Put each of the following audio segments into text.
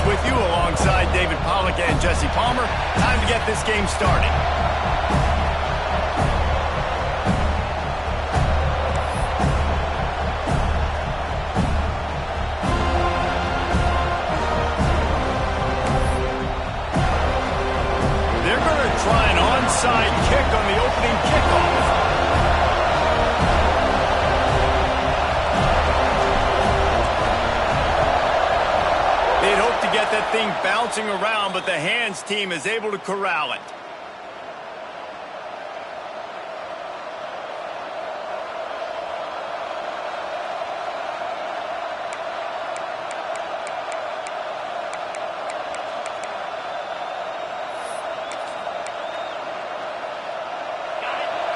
with you alongside David Pollack and Jesse Palmer. Time to get this game started. They're going to try an onside kick on the opening kickoff. They'd hope to get that thing bouncing around, but the hands team is able to corral it.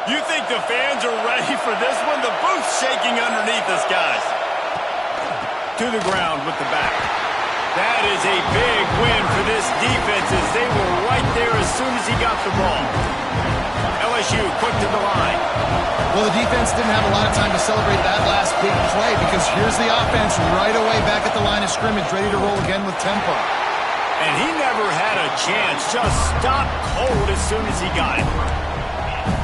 You think the fans are ready for this one? The booth's shaking underneath us, guys. To the ground with the back. That is a big win for this defense as they were right there as soon as he got the ball. LSU quick to the line. Well, the defense didn't have a lot of time to celebrate that last big play because here's the offense right away back at the line of scrimmage, ready to roll again with tempo. And he never had a chance, just stopped cold as soon as he got it.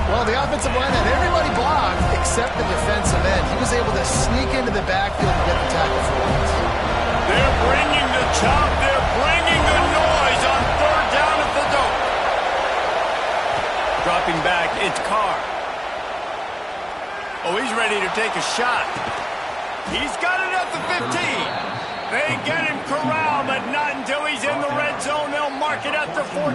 Well, the offensive line had everybody blocked except the defensive end. He was able to sneak into the backfield and get the tackle for once. They're bringing the chop. They're bringing the noise on third down at the dope. Dropping back, it's Carr. Oh, he's ready to take a shot. He's got it at the 15. They get him corralled, but not until he's in the red zone. They'll mark it at the 14.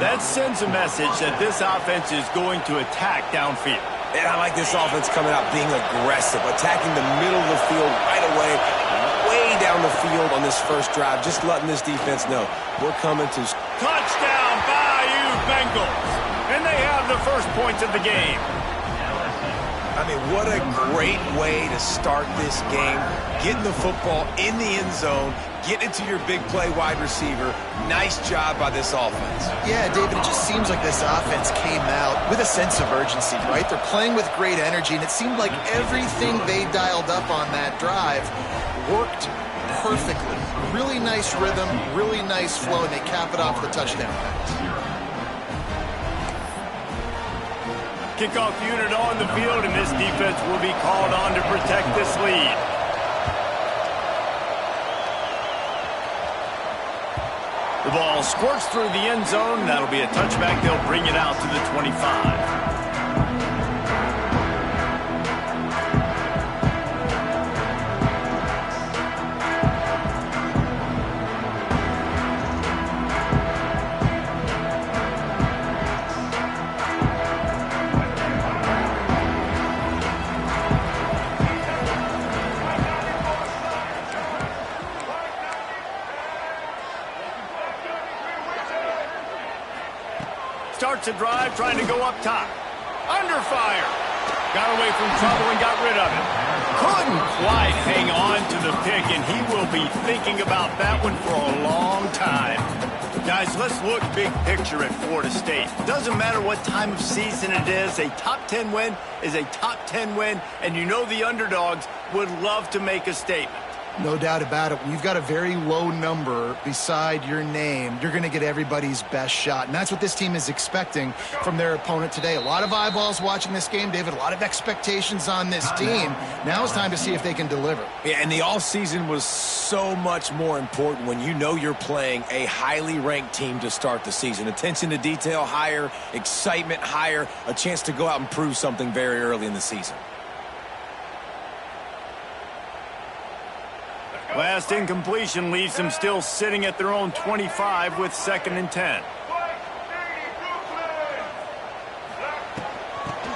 That sends a message that this offense is going to attack downfield. And I like this offense coming out being aggressive, attacking the middle of the field right away, way down the field on this first drive, just letting this defense know we're coming to... Touchdown, Bayou Bengals. And they have the first points of the game. I mean, what a great way to start this game. Getting the football in the end zone, getting it to your big play wide receiver. Nice job by this offense. Yeah, David, it just seems like this offense came out with a sense of urgency, right? They're playing with great energy, and it seemed like everything they dialed up on that drive worked perfectly. Really nice rhythm, really nice flow, and they cap it off with a touchdown pass. Kickoff unit on the field, and this defense will be called on to protect this lead. The ball squirts through the end zone. That'll be a touchback. They'll bring it out to the 25. Starts a drive, trying to go up top. Under fire. Got away from trouble and got rid of it. Couldn't quite hang on to the pick, and he will be thinking about that one for a long time. Guys, let's look big picture at Florida State. Doesn't matter what time of season it is, a top 10 win is a top 10 win, and you know the underdogs would love to make a statement. No doubt about it. When you've got a very low number beside your name, you're going to get everybody's best shot. And that's what this team is expecting from their opponent today. A lot of eyeballs watching this game, David. A lot of expectations on this team. Now it's time to see if they can deliver. Yeah, and the offseason was so much more important when you know you're playing a highly ranked team to start the season. Attention to detail higher, excitement higher, a chance to go out and prove something very early in the season. Last incompletion leaves them still sitting at their own 25 with 2nd and 10.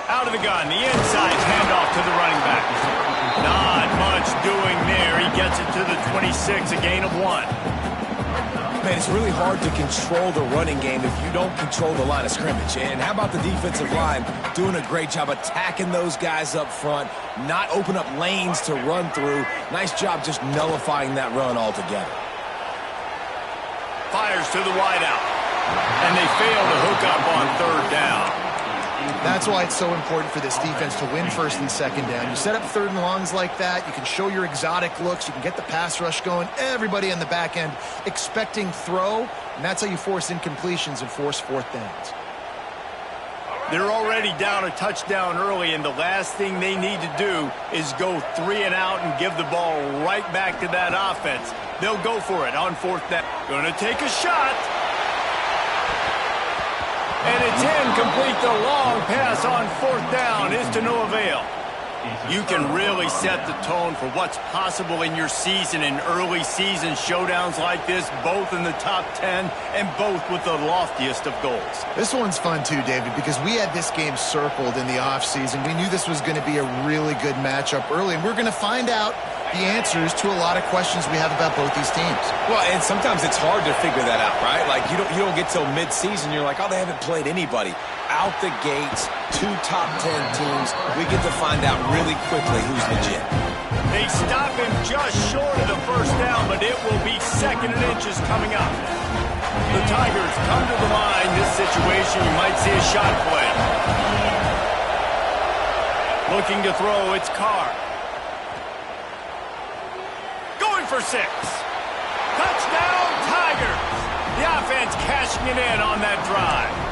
Out of the gun, the inside handoff to the running back. Not much doing there. He gets it to the 26, a gain of 1. Man, it's really hard to control the running game if you don't control the line of scrimmage. And how about the defensive line doing a great job attacking those guys up front, not open up lanes to run through. Nice job just nullifying that run altogether. Fires to the wideout. And they fail to hook up on 3rd down. That's why it's so important for this defense to win first and second down. You set up third and longs like that, you can show your exotic looks, you can get the pass rush going, everybody on the back end expecting throw, and that's how you force incompletions and force fourth downs. They're already down a touchdown early, and the last thing they need to do is go 3 and out and give the ball right back to that offense. They'll go for it on fourth down. Going to take a shot. And it's incomplete. The long pass on fourth down is to no avail. You can really set the tone for what's possible in your season in early season showdowns like this, both in the top 10 and both with the loftiest of goals. This one's fun too, David, because we had this game circled in the offseason. We knew this was going to be a really good matchup early, and we're going to find out the answers to a lot of questions we have about both these teams. Well, and sometimes it's hard to figure that out, right? Like, you don't get till mid-season, you're like, oh, they haven't played anybody. Out the gates, 2 top 10 teams, we get to find out really quickly who's legit. They stop him just short of the first down, but it will be 2nd and inches coming up. The Tigers come to the line. This situation, you might see a shot play. Looking to throw, it's Carr. Going for 6. Touchdown, Tigers. The offense cashing it in on that drive.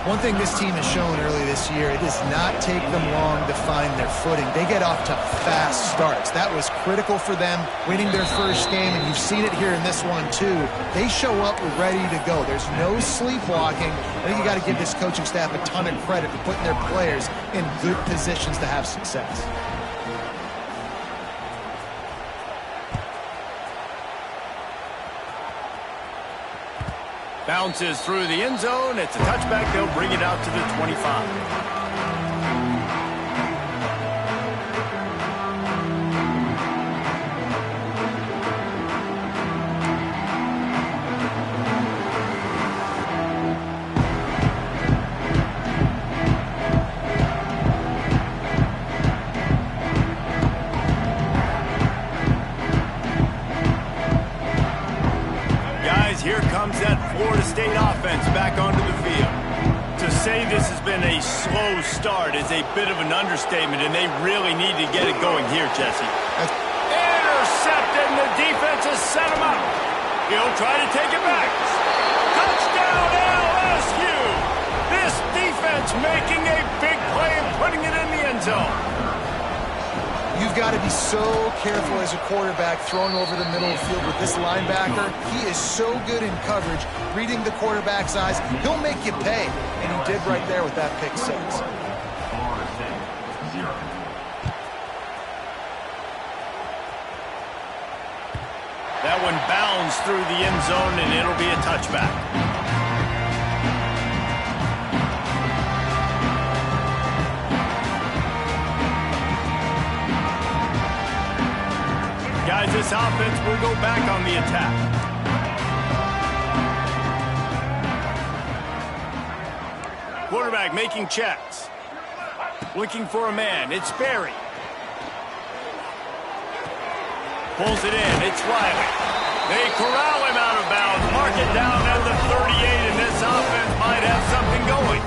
One thing this team has shown early this year, it does not take them long to find their footing. They get off to fast starts. That was critical for them, winning their first game, and you've seen it here in this one too. They show up ready to go. There's no sleepwalking. I think you got to give this coaching staff a ton of credit for putting their players in good positions to have success. Bounces through the end zone. It's a touchback. They'll bring it out to the 25. Here comes that Florida State offense back onto the field. To say this has been a slow start is a bit of an understatement, and they really need to get it going here, Jesse. Intercepted, and the defense has set him up. He'll try to take it back. Touchdown, LSU! This defense making a big play and putting it in the end zone. You've got to be so careful as a quarterback throwing over the middle of the field with this linebacker. He is so good in coverage, reading the quarterback's eyes. He'll make you pay, and he did right there with that pick 6. That one bounds through the end zone, and it'll be a touchback. Guys, this offense will go back on the attack. Quarterback making checks. Looking for a man. It's Berry. Pulls it in. It's Riley. They corral him out of bounds. Mark it down at the 38, and this offense might have something going.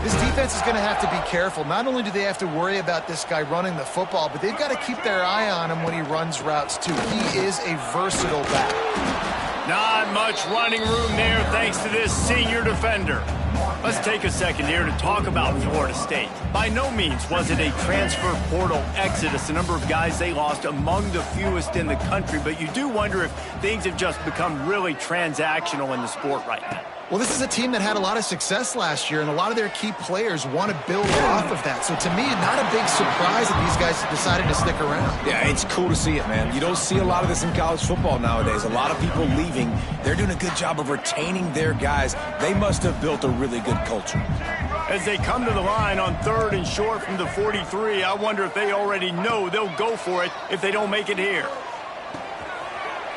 This defense is going to have to be careful. Not only do they have to worry about this guy running the football, but they've got to keep their eye on him when he runs routes, too. He is a versatile back. Not much running room there thanks to this senior defender. Let's take a second here to talk about Florida State. By no means was it a transfer portal exodus, the number of guys they lost among the fewest in the country, but you do wonder if things have just become really transactional in the sport right now. Well, this is a team that had a lot of success last year, and a lot of their key players want to build off of that. So to me, not a big surprise that these guys decided to stick around. Yeah, it's cool to see it, man. You don't see a lot of this in college football nowadays. A lot of people leaving. They're doing a good job of retaining their guys. They must have built a really good culture. As they come to the line on 3rd and short from the 43, I wonder if they already know they'll go for it if they don't make it here.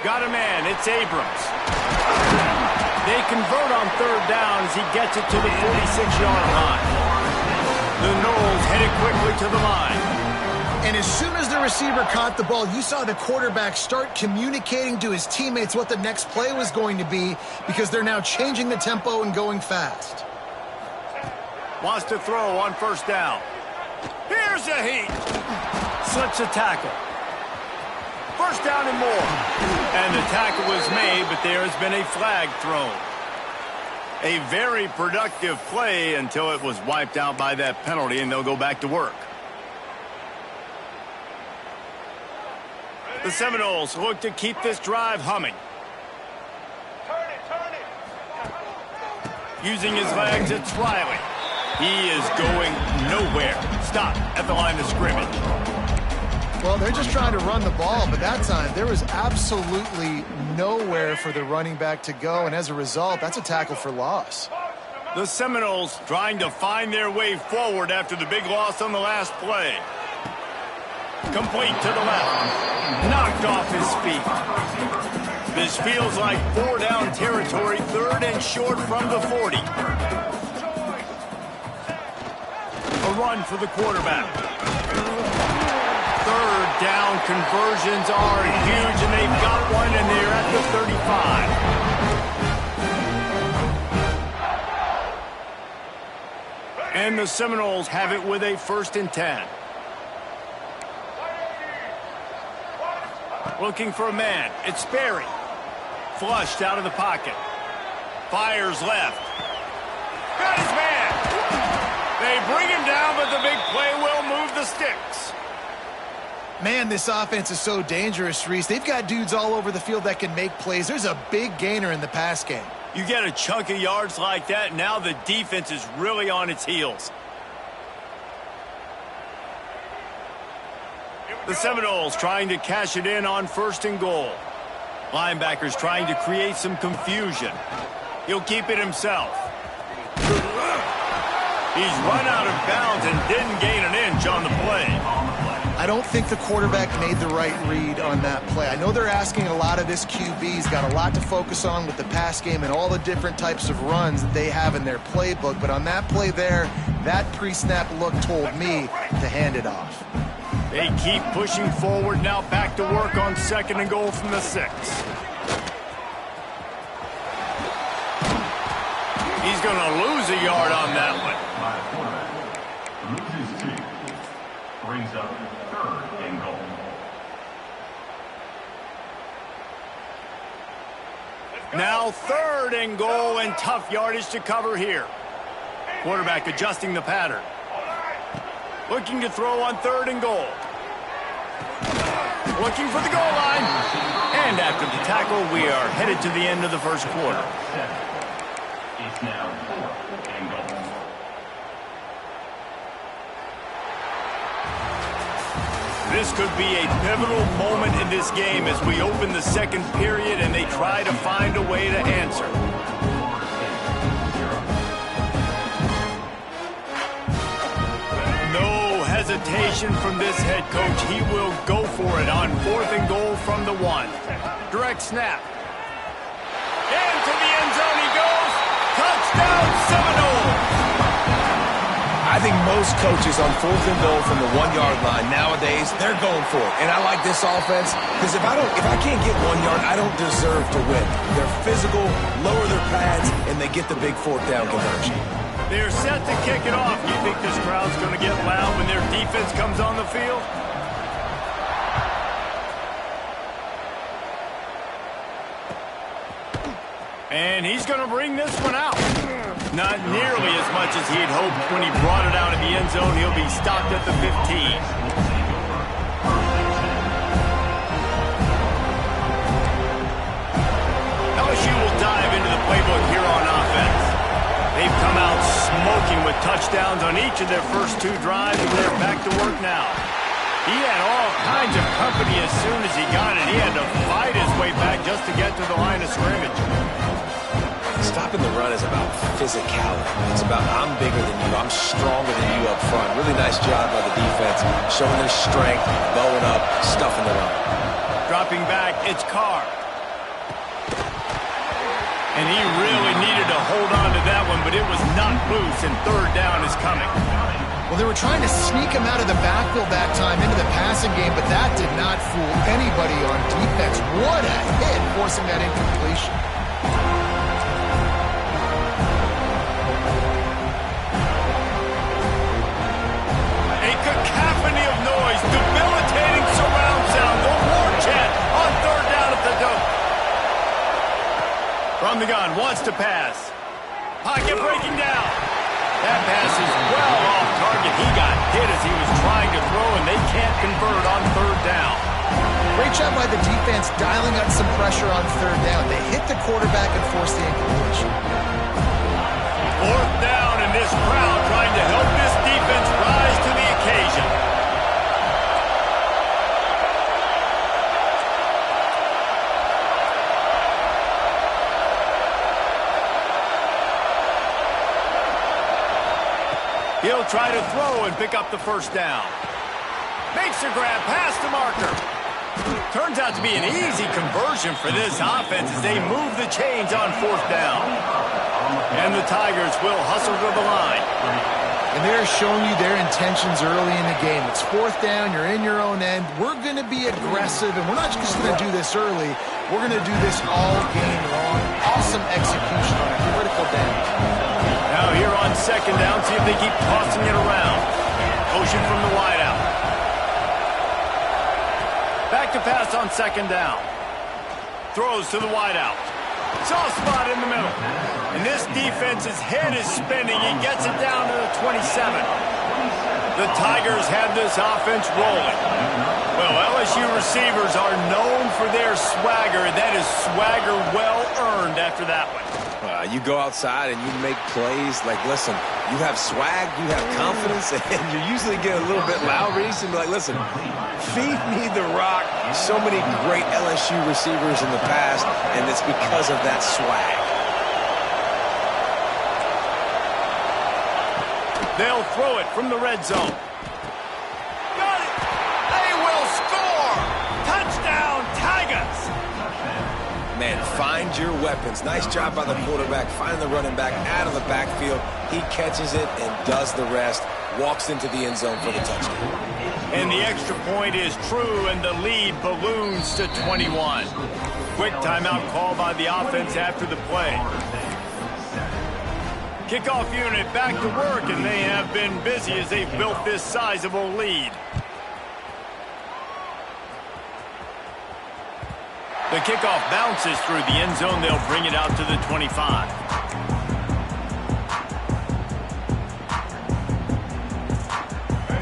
Got a man. It's Abrams. They convert on 3rd down as he gets it to the 46-yard line. The Noles headed quickly to the line. And as soon as the receiver caught the ball, you saw the quarterback start communicating to his teammates what the next play was going to be because they're now changing the tempo and going fast. Wants to throw on first down. Here's a heat. Slips a tackle. First down and more. And the tackle was made, but there has been a flag thrown. A very productive play until it was wiped out by that penalty, and they'll go back to work. The Seminoles look to keep this drive humming. Using his legs, it's Riley. He is going nowhere. Stop at the line of scrimmage. Well, they're just trying to run the ball, but that time there was absolutely nowhere for the running back to go, and as a result, that's a tackle for loss. The Seminoles trying to find their way forward after the big loss on the last play. Complete to the left. Knocked off his feet. This feels like 4-down territory, 3rd and short from the 40. A run for the quarterback. 3rd down conversions are huge, and they've got one, and they're at the 35. And the Seminoles have it with a 1st and 10. Looking for a man. It's Sperry. Flushed out of the pocket. Fires left. Got his man. They bring him down, but the big play will move the sticks. Man, this offense is so dangerous, Reese. They've got dudes all over the field that can make plays. There's a big gainer in the pass game. You get a chunk of yards like that, now the defense is really on its heels. The Seminoles trying to cash it in on 1st and goal. Linebackers trying to create some confusion. He'll keep it himself. He's run out of bounds and didn't gain an inch on the play. I don't think the quarterback made the right read on that play. I know they're asking a lot of this QB. He's got a lot to focus on with the pass game and all the different types of runs that they have in their playbook. But on that play there, that pre-snap look told me to hand it off. They keep pushing forward, now back to work on 2nd and goal from the 6. He's going to lose a yard on that one. Loses 2. Brings up 3rd and goal. Now 3rd and goal, and tough yardage to cover here. Quarterback adjusting the pattern. Looking to throw on 3rd and goal. Looking for the goal line. And after the tackle, we are headed to the end of the 1st quarter. It's now 4th and goal. This could be a pivotal moment in this game as we open the 2nd period and they try to find a way to answer. Hesitation from this head coach. He will go for it on 4th and goal from the 1. Direct snap. Into the end zone he goes. Touchdown Seminoles. I think most coaches on 4th and goal from the 1-yard line nowadays, they're going for it. And I like this offense because if I can't get 1 yard, I don't deserve to win. They're physical, lower their pads, and they get the big 4th down conversion. They're set to kick it off. You think this crowd's going to get loud when their defense comes on the field? And he's going to bring this one out. Not nearly as much as he'd hoped when he brought it out of the end zone. He'll be stopped at the 15. LSU will dive into the playbook here on offense. They've come out smoking with touchdowns on each of their first 2 drives, and they're back to work now. He had all kinds of company as soon as he got it. He had to fight his way back just to get to the line of scrimmage. Stopping the run is about physicality. It's about I'm bigger than you, I'm stronger than you up front. Really nice job by the defense, showing their strength, bowing up, stuffing the run. Dropping back, it's Carr. And he really needed to hold on to that one, but it was not loose, and 3rd down is coming. Well, they were trying to sneak him out of the backfield that time into the passing game, but that did not fool anybody on defense. What a hit, forcing that incompletion. noise. Debilitating surround sound. The war chant on third down at the Dome. From the gun, wants to pass. Pocket breaking down. That pass is well off target. He got hit as he was trying to throw, and they can't convert on third down. Great job by the defense dialing up some pressure on third down. They hit the quarterback and forced the incompletion. Fourth down, and this crowd trying to help this defense rise to the occasion. He'll try to throw and pick up the first down. Makes a grab past the marker. Turns out to be an easy conversion for this offense as they move the chains on fourth down. And the Tigers will hustle to the line. And they're showing you their intentions early in the game. It's fourth down, you're in your own end. We're going to be aggressive, and we're not just going to do this early. We're going to do this all game long. Awesome execution on a critical down. Now here on second down, see if they keep tossing it around. Motion from the wideout. Back to pass on second down. Throws to the wideout. Soft spot in the middle. And this defense's head is spinning. He gets it down to the 27. The Tigers have this offense rolling. Well, LSU receivers are known for their swagger. That is swagger well earned after that one. You go outside and you make plays. Like, listen, you have swag, you have confidence, and you usually get a little bit loud, Reese, and be like, listen, feed me the rock. So many great LSU receivers in the past, and it's because of that swag. They'll throw it from the red zone. Got it! They will score! Touchdown, Tigers! Man, find your weapons. Nice job by the quarterback, finding the running back out of the backfield. He catches it and does the rest, walks into the end zone for the touchdown. And the extra point is true, and the lead balloons to 21. Quick timeout call by the offense after the play. Kickoff unit back to work, and they have been busy as they've built this sizable lead. The kickoff bounces through the end zone. They'll bring it out to the 25.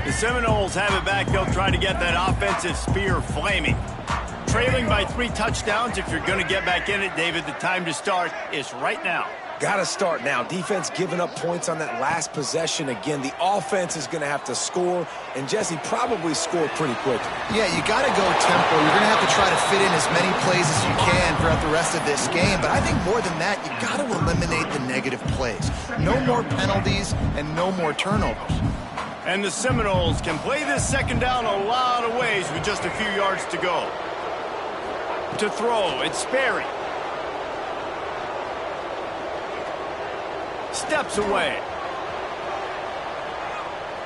The Seminoles have it back. They'll try to get that offensive spear flaming. Trailing by 3 touchdowns. If you're going to get back in it, David, the time to start is right now. Got to start now. Defense giving up points on that last possession. Again, the offense is going to have to score, and Jesse probably score pretty quickly. Yeah, you got to go tempo. You're going to have to try to fit in as many plays as you can throughout the rest of this game, but I think more than that, you got to eliminate the negative plays. No more penalties and no more turnovers. And the Seminoles can play this second down a lot of ways with just a few yards to go. To throw, it's Sperry. Steps away.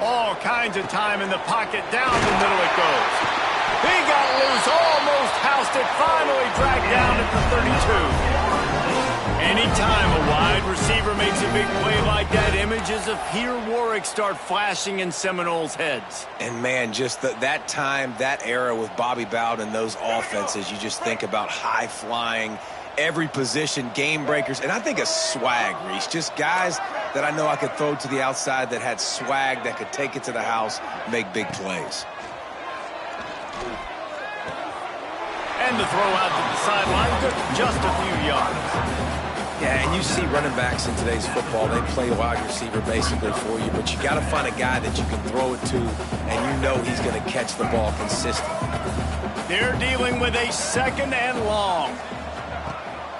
All kinds of time in the pocket. Down the middle it goes. He got loose, almost housed it, finally dragged down at the 32. Anytime a wide receiver makes a big play like that, images of Peter Warrick start flashing in Seminoles' heads. And, man, just that time, that era with Bobby Bowden and those offenses, you just think about high-flying, every position, game breakers, and I think a swag, Reese. Just guys that I know I could throw to the outside that had swag, that could take it to the house, make big plays. And the throw out to the sideline, just a few yards. Yeah, and you see running backs in today's football, they play wide receiver basically for you, but you got to find a guy that you can throw it to, and you know he's going to catch the ball consistently. They're dealing with a second and long.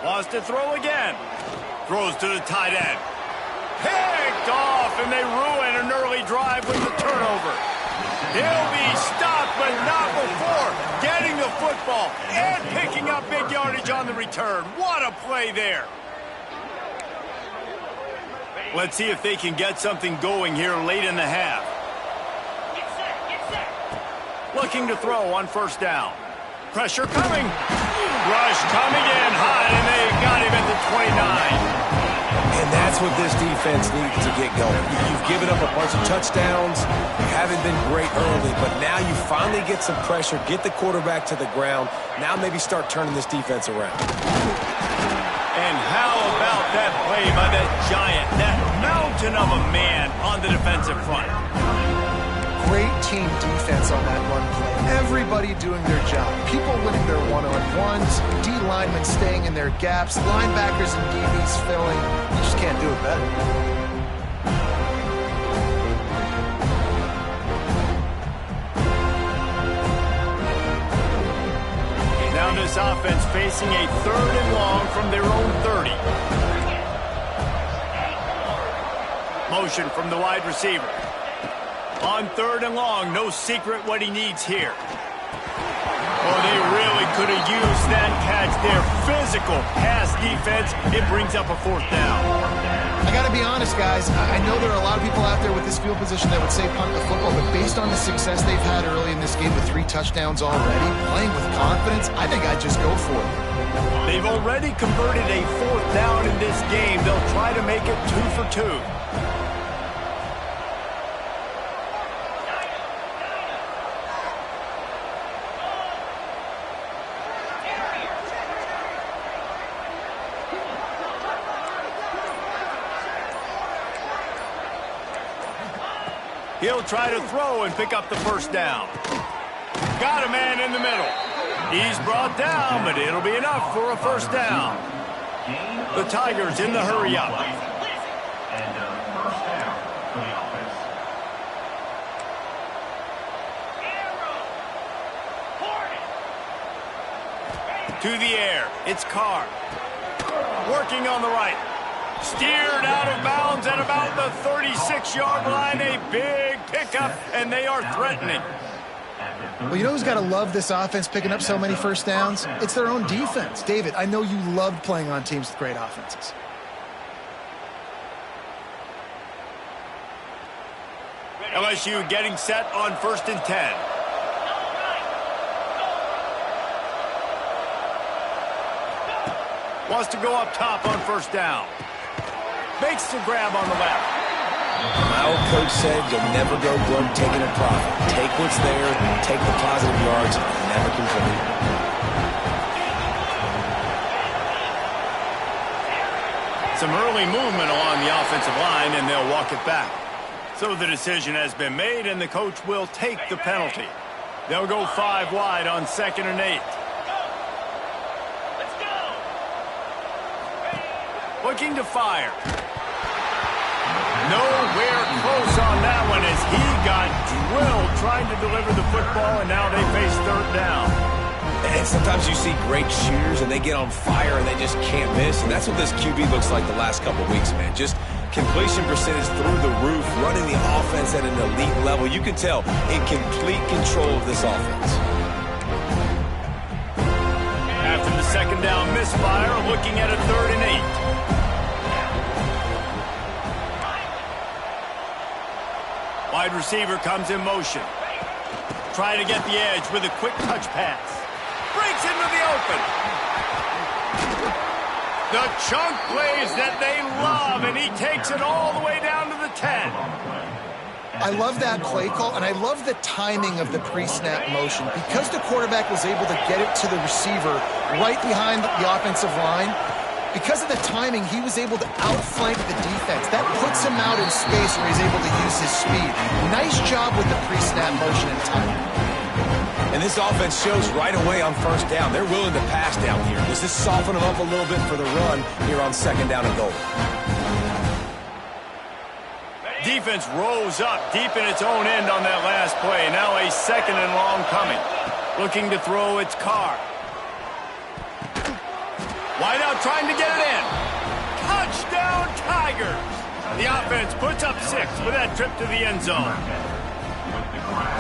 Wants to throw again. Throws to the tight end. Picked off, and they ruin an early drive with the turnover. He'll be stopped, but not before getting the football and picking up big yardage on the return. What a play there. Let's see if they can get something going here late in the half. Looking to throw on first down. Pressure coming. Rush coming in hot, and they got him at the 29. And And that's what this defense needs to get going. You've given up a bunch of touchdowns. You haven't been great early, but now you finally get some pressure, get the quarterback to the ground. Now maybe start turning this defense around. And how about that play by that giant, that mountain of a man on the defensive front? Great team defense on that run play. Everybody doing their job. People winning their one-on-ones, D linemen staying in their gaps, linebackers and DBs filling. You just can't do it better. Now this offense facing a 3rd and long from their own 30. Motion from the wide receiver. On 3rd and long, no secret what he needs here. Oh, they really could have used that catch there. Physical pass defense. It brings up a 4th down. I got to be honest, guys. I know there are a lot of people out there with this field position that would say punt the football, but based on the success they've had early in this game with 3 touchdowns already, playing with confidence, I think I'd just go for it. They've already converted a 4th down in this game. They'll try to make it 2 for 2. He'll try to throw and pick up the 1st down. Got a man in the middle. He's brought down, but it'll be enough for a 1st down. The Tigers in the hurry up. And 1st down for the offense. To the air. It's Carr. Working on the right. Steered out of bounds at about the 36-yard line. A big pickup, and they are threatening. Well, you know who's got to love this offense picking up so many 1st downs? It's their own defense. David, I know you loved playing on teams with great offenses. LSU getting set on 1st and 10. Wants to go up top on 1st down. Makes the grab on the left. My old coach said you'll never go broke taking a profit. Take what's there, take the positive yards, and never complain. Some early movement along the offensive line, and they'll walk it back. So the decision has been made, and the coach will take the penalty. They'll go 5 wide on 2nd and 8. Looking to fire. Nowhere close on that one as he got drilled trying to deliver the football, and now they face 3rd down. And sometimes you see great shooters, and they get on fire, and they just can't miss. And that's what this QB looks like the last couple of weeks, man. Just completion percentage through the roof, running the offense at an elite level. You can tell in complete control of this offense. After the 2nd down misfire, looking at a 3rd and 8. Wide receiver comes in motion. Trying to get the edge with a quick touch pass. Breaks into the open. The chunk plays that they love, and he takes it all the way down to the 10. I love that play call, and I love the timing of the pre-snap motion. Because the quarterback was able to get it to the receiver right behind the offensive line, because of the timing, he was able to outflank the defense. That puts him out in space where he's able to use his speed. Nice job with the pre-snap motion and timing. And this offense shows right away on 1st down. They're willing to pass down here. Does this soften them up a little bit for the run here on 2nd down and goal? Defense rose up deep in its own end on that last play. Now a 2nd and long coming. Looking to throw, it's Carr. Wide out trying to get it in. Touchdown Tigers. The offense puts up 6 with that trip to the end zone.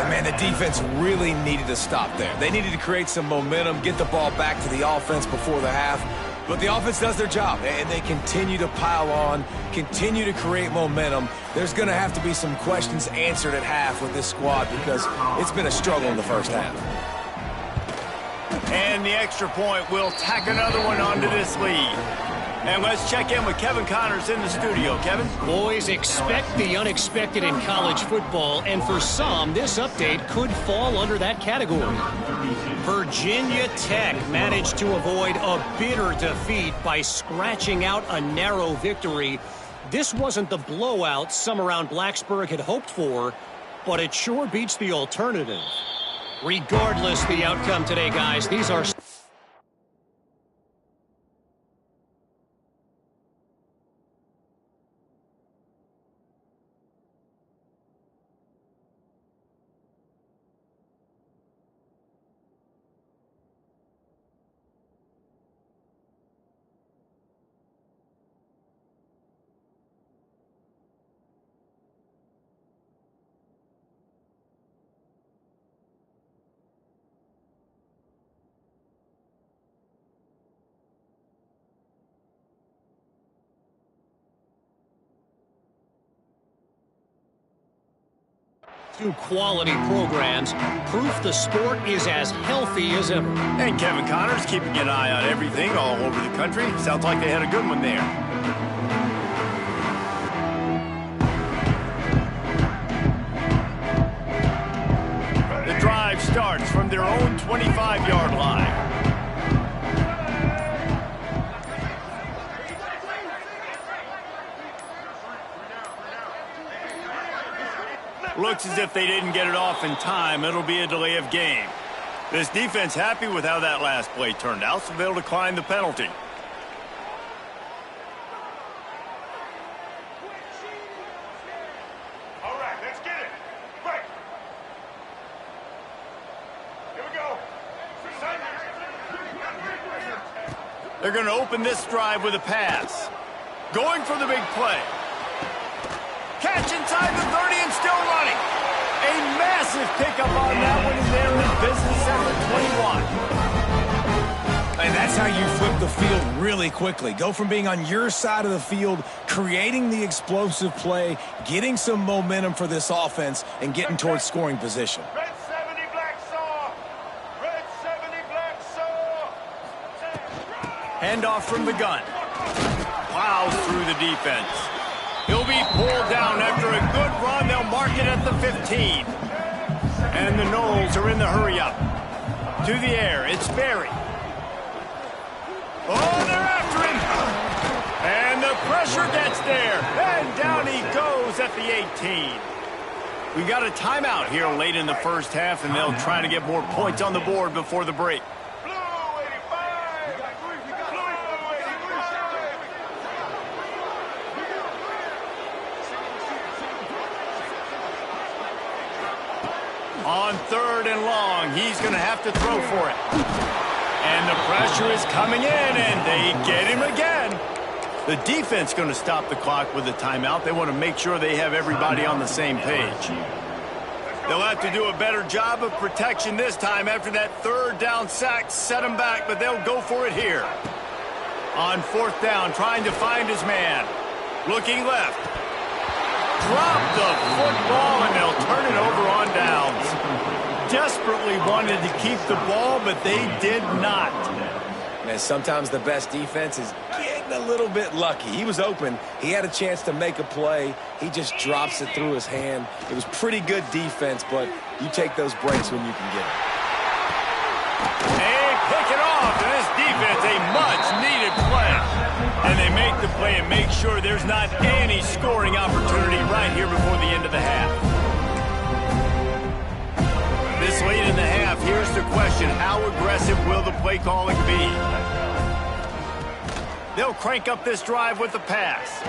And man, the defense really needed to stop there. They needed to create some momentum, get the ball back to the offense before the half. But the offense does their job, and they continue to pile on, continue to create momentum. There's going to have to be some questions answered at half with this squad because it's been a struggle in the 1st half. And the extra point will tack another one onto this lead. And let's check in with Kevin Connors in the studio. Kevin? Boys, expect the unexpected in college football, and for some, this update could fall under that category. Virginia Tech managed to avoid a bitter defeat by scratching out a narrow victory. This wasn't the blowout some around Blacksburg had hoped for, but it sure beats the alternative. Regardless the outcome today, guys, these are... Two quality programs, proof the sport is as healthy as ever. And Kevin Connors keeping an eye on everything all over the country. Sounds like they had a good one there. The drive starts from their own 25-yard line. Looks as if they didn't get it off in time. It'll be a delay of game. This defense happy with how that last play turned out, so they'll decline the penalty. All right, let's get it. Right. Here we go. They're going to open this drive with a pass. Going for the big play. Catch inside the 30 and still running. A massive pickup on that one, and they're in business at the 21. And that's how you flip the field really quickly. Go from being on your side of the field, creating the explosive play, getting some momentum for this offense, and getting towards scoring position. Red 70 black saw. Red 70 black saw. Handoff from the gun. Plows through the defense. He'll be pulled down after a good run. They'll mark it at the 15. And the Noles are in the hurry-up. To the air, it's Berry. Oh, they're after him. And the pressure gets there. And down he goes at the 18. We got a timeout here late in the first half, and they'll try to get more points on the board before the break. On 3rd and long, he's going to have to throw for it. And the pressure is coming in, and they get him again. The defense going to stop the clock with a timeout. They want to make sure they have everybody on the same page. They'll have to do a better job of protection this time after that 3rd down sack set him back, but they'll go for it here. On 4th down, trying to find his man. Looking left. Drop the football, and they'll turn it over on downs. Desperately wanted to keep the ball, but they did not. Man, sometimes the best defense is getting a little bit lucky. He was open. He had a chance to make a play. He just drops it through his hand. It was pretty good defense, but you take those breaks when you can get it. They pick it off, and this defense, a much-needed play. And they make the play and make sure there's not any scoring opportunity right here before the end of the half. This late in the half, here's the question. How aggressive will the play calling be? They'll crank up this drive with the pass.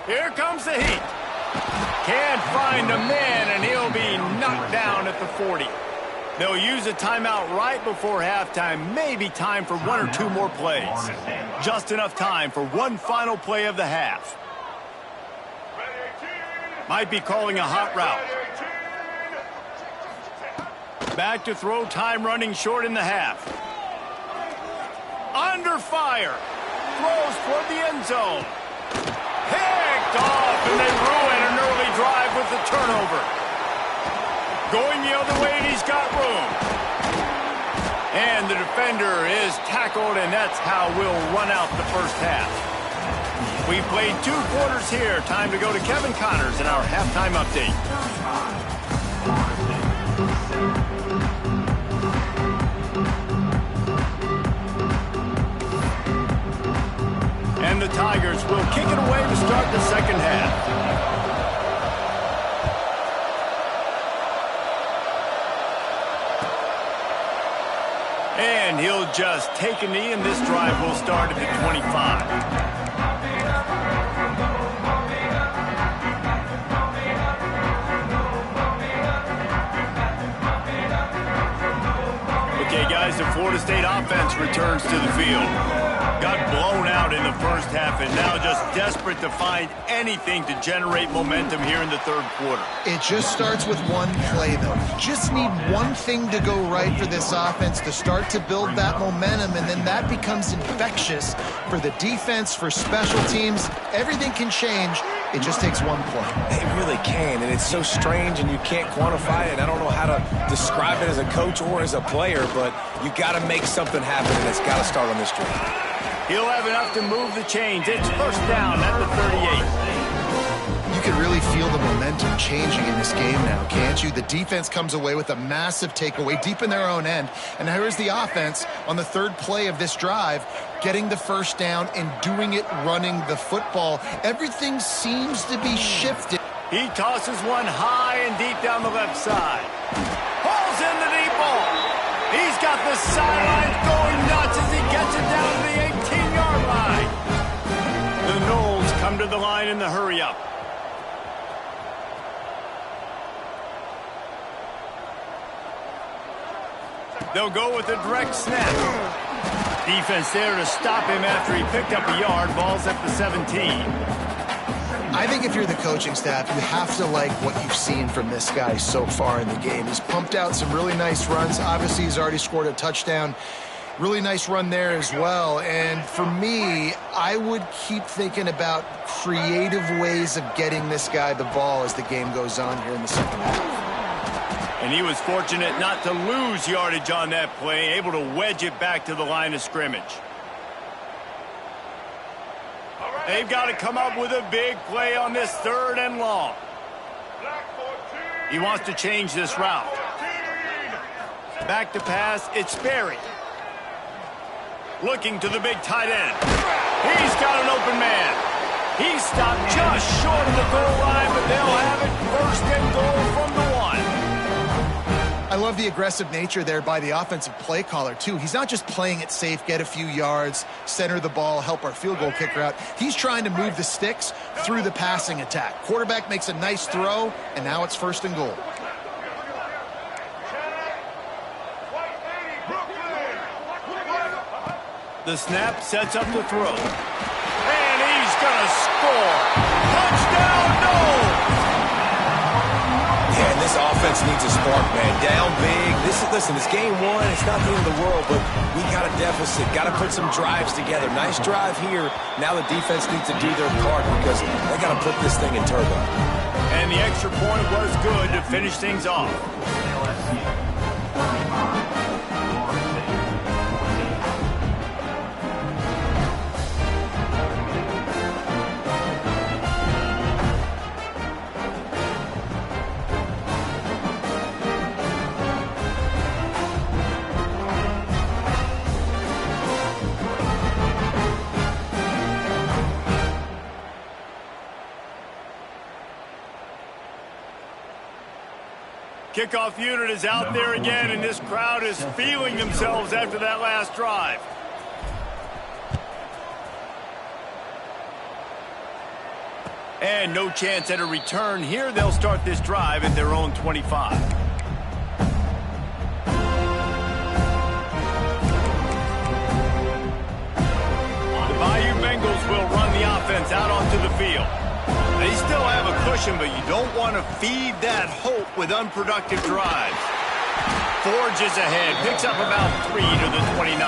Here comes the heat. Can't find a man, and he'll be knocked down at the 40. They'll use a timeout right before halftime. Maybe time for 1 or 2 more plays. Just enough time for one final play of the half. Might be calling a hot route. Back to throw, time running short in the half. Under fire. Throws toward the end zone. Picked off, and they ruin an early drive with the turnover. Going the other way, and he's got room. And the defender is tackled, and that's how we'll run out the first half. We played 2 quarters here. Time to go to Kevin Connors in our halftime update. And the Tigers will kick it away to start the second half. And he'll just take a knee, and this drive will start at the 25. Okay, guys, the Florida State offense returns to the field. Got blown out in the first half and now just desperate to find anything to generate momentum here in the third quarter. It just starts with one play, though. You just need one thing to go right for this offense to start to build that momentum, and then that becomes infectious for the defense, for special teams. Everything can change. It just takes one play. It really can, and it's so strange, and you can't quantify it. I don't know how to describe it as a coach or as a player, but you got to make something happen, and it's got to start on this drive. He'll have enough to move the chains. It's first down at the 38. You can really feel the momentum changing in this game now, can't you? The defense comes away with a massive takeaway deep in their own end. And here's the offense on the third play of this drive, getting the first down and doing it running the football. Everything seems to be shifted. He tosses one high and deep down the left side. Pulls in the deep ball. He's got the sidelines going nuts as he gets it down to the 18-yard line. The Noles come to the line in the hurry-up. They'll go with a direct snap. Defense there to stop him after he picked up a yard. Ball's at the 17. I think if you're the coaching staff, you have to like what you've seen from this guy so far in the game. He's pumped out some really nice runs. Obviously, he's already scored a touchdown. Really nice run there as well. And for me, I would keep thinking about creative ways of getting this guy the ball as the game goes on here in the second half. And he was fortunate not to lose yardage on that play, able to wedge it back to the line of scrimmage. They've got to come up with a big play on this third and long. He wants to change this route. Back to pass, it's Sperry. Looking to the big tight end. He's got an open man. He's stopped just short of the goal line, but they'll have it first and goal from the 1. I love the aggressive nature there by the offensive play caller, too. He's not just playing it safe, get a few yards, center the ball, help our field goal kicker out. He's trying to move the sticks through the passing attack. Quarterback makes a nice throw, and now it's first and goal. The snap sets up the throw. And he's going to score. Touchdown, Noles! Yeah, and this offense needs a spark, man. Down big. Listen, it's game 1. It's not the end of the world, but we got a deficit. Got to put some drives together. Nice drive here. Now the defense needs to do their part because they got to put this thing in turbo. And the extra point was good to finish things off. Kickoff unit is out there again, and this crowd is feeling themselves after that last drive. And no chance at a return here. They'll start this drive at their own 25. The Bayou Bengals will run the offense out onto the field. They still have a cushion, but you don't want to feed that hope with unproductive drives. Forges ahead, picks up about 3 to the 29.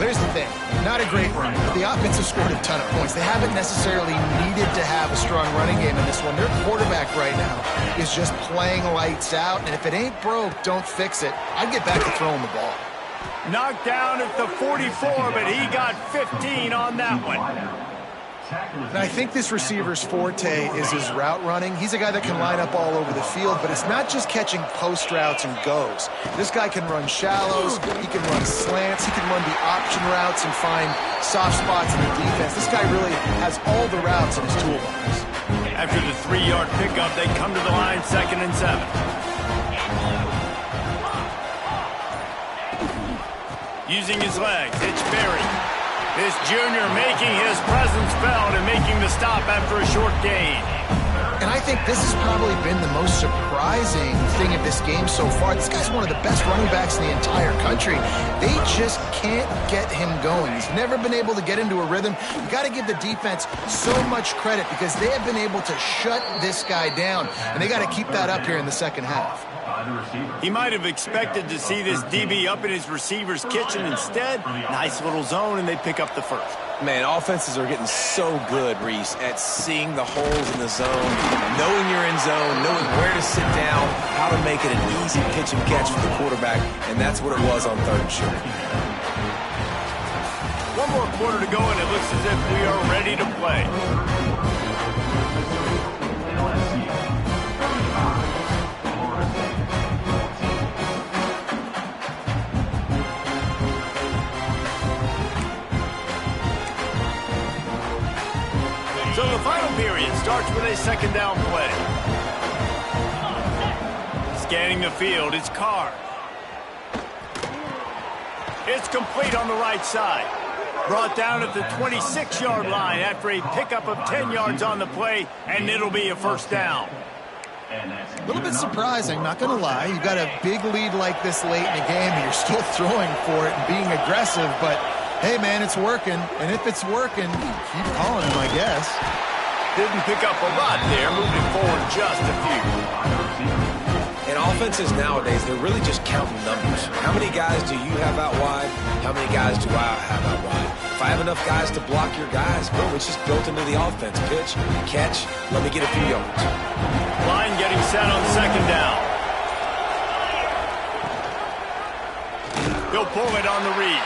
There's the thing. Not a great run, but the offense has scored a ton of points. They haven't necessarily needed to have a strong running game in this one. Their quarterback right now is just playing lights out, and if it ain't broke, don't fix it. I'd get back to throwing the ball. Knocked down at the 44, but he got 15 on that one. And I think this receiver's forte is his route running. He's a guy that can line up all over the field, but it's not just catching post routes and goes. This guy can run shallows, he can run slants, he can run the option routes and find soft spots in the defense. This guy really has all the routes in his toolbox. After the 3-yard pickup, they come to the line, 2nd and 7. Using his legs, it's Berry. This junior making his presence felt and making the stop after a short gain. And I think this has probably been the most surprising thing of this game so far. This guy's one of the best running backs in the entire country. They just can't get him going. He's never been able to get into a rhythm. You got to give the defense so much credit because they have been able to shut this guy down, and they got to keep that up here in the second half. He might have expected to see this DB up in his receiver's kitchen. Instead, nice little zone, and they pick up the first. Man, offenses are getting so good, Reese, at seeing the holes in the zone, knowing you're in zone, knowing where to sit down, how to make it an easy pitch and catch for the quarterback, and that's what it was on 3rd and short. One more quarter to go, and it looks as if we are ready to play. So the final period starts with a 2nd down play. Scanning the field, it's Carr. It's complete on the right side. Brought down at the 26-yard line after a pickup of 10 yards on the play, and it'll be a 1st down. A little bit surprising, not going to lie. You've got a big lead like this late in the game, and you're still throwing for it and being aggressive, but hey, man, it's working. And if it's working, keep calling him, I guess. Didn't pick up a lot there, moving forward just a few. And offenses nowadays, they're really just counting numbers. How many guys do you have out wide? How many guys do I have out wide? If I have enough guys to block your guys, boom, it's just built into the offense. Pitch, catch, let me get a few yards. Line getting set on 2nd down. He'll pull it on the read.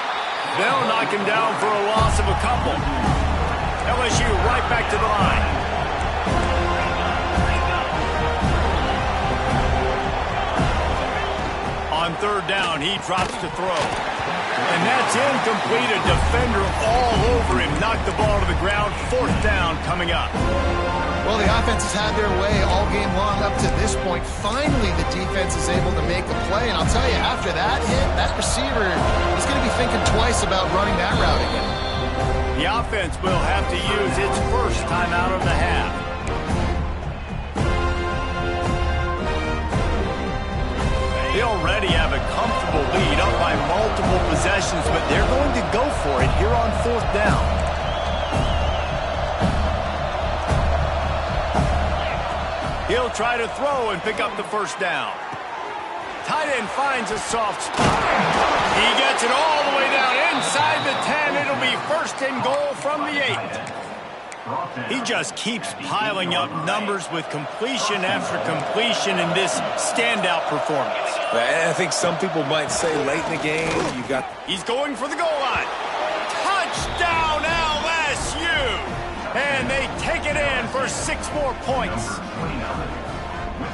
They'll knock him down for a loss of a couple. LSU right back to the line. On 3rd down, he drops to throw. And that's incomplete. A defender all over him. Knocked the ball to the ground. 4th down coming up. Well, the offense has had their way all game long up to this point. Finally, the defense is able to make a play. And I'll tell you, after that hit, that receiver is going to be thinking twice about running that route again. The offense will have to use its first timeout of the half. They already have a comfortable lead up by multiple possessions, but they're going to go for it here on 4th down. He'll try to throw and pick up the 1st down. Tight end finds a soft spot. He gets it all the way down inside the 10. It'll be 1st and goal from the 8. He just keeps piling up numbers with completion after completion in this standout performance. I think some people might say late in the game, you got... He's going for the goal line. Touchdown LSU! And they take it in for 6 more points.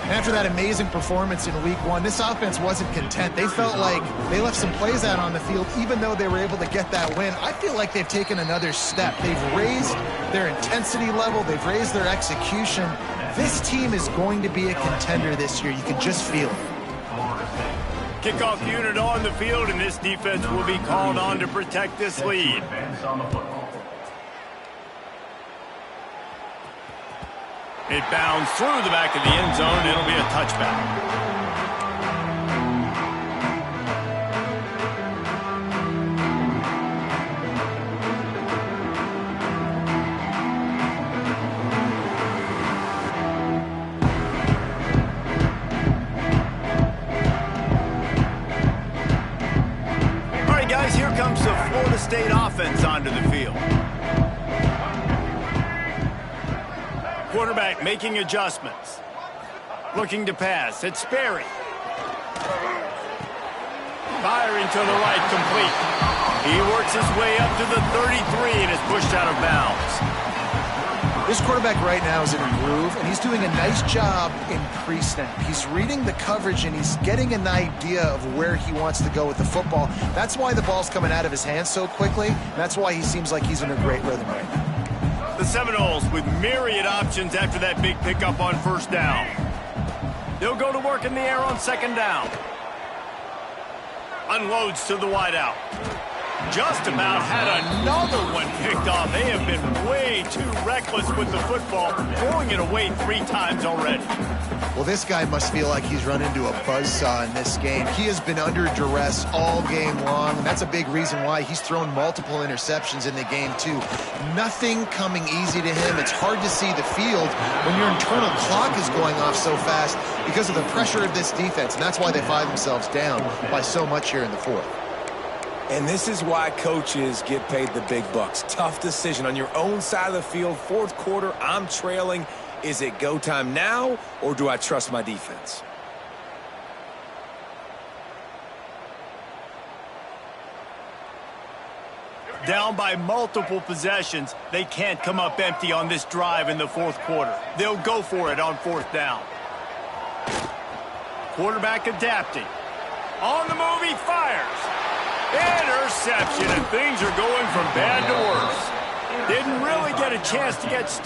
After that amazing performance in week 1, this offense wasn't content. They felt like they left some plays out on the field, even though they were able to get that win. I feel like they've taken another step. They've raised their intensity level. They've raised their execution. This team is going to be a contender this year. You can just feel it. Kickoff unit on the field, and this defense will be called on to protect this lead. It bounds through the back of the end zone. It'll be a touchback. All right, guys, here comes the Florida State offense onto the field. Quarterback making adjustments. Looking to pass. It's Sperry. Firing to the right, complete. He works his way up to the 33 and is pushed out of bounds. This quarterback right now is in a groove, and he's doing a nice job in pre-snap. He's reading the coverage, and he's getting an idea of where he wants to go with the football. That's why the ball's coming out of his hands so quickly, and that's why he seems like he's in a great rhythm right now. The Seminoles with myriad options after that big pickup on first down. They'll go to work in the air on second down. Unloads to the wideout. Just about had another one picked off. They have been way too reckless with the football, throwing it away 3 times already. Well, this guy must feel like he's run into a buzzsaw in this game. He has been under duress all game long, and that's a big reason why he's thrown multiple interceptions in the game, too. Nothing coming easy to him. It's hard to see the field when your internal clock is going off so fast because of the pressure of this defense, and that's why they find themselves down by so much here in the fourth. And this is why coaches get paid the big bucks. Tough decision on your own side of the field. Fourth quarter, I'm trailing. Is it go time now, or do I trust my defense? Down by multiple possessions, they can't come up empty on this drive in the fourth quarter. They'll go for it on fourth down. Quarterback adapting. On the move, he fires. Interception, and things are going from bad to worse. Didn't really get a chance to get started.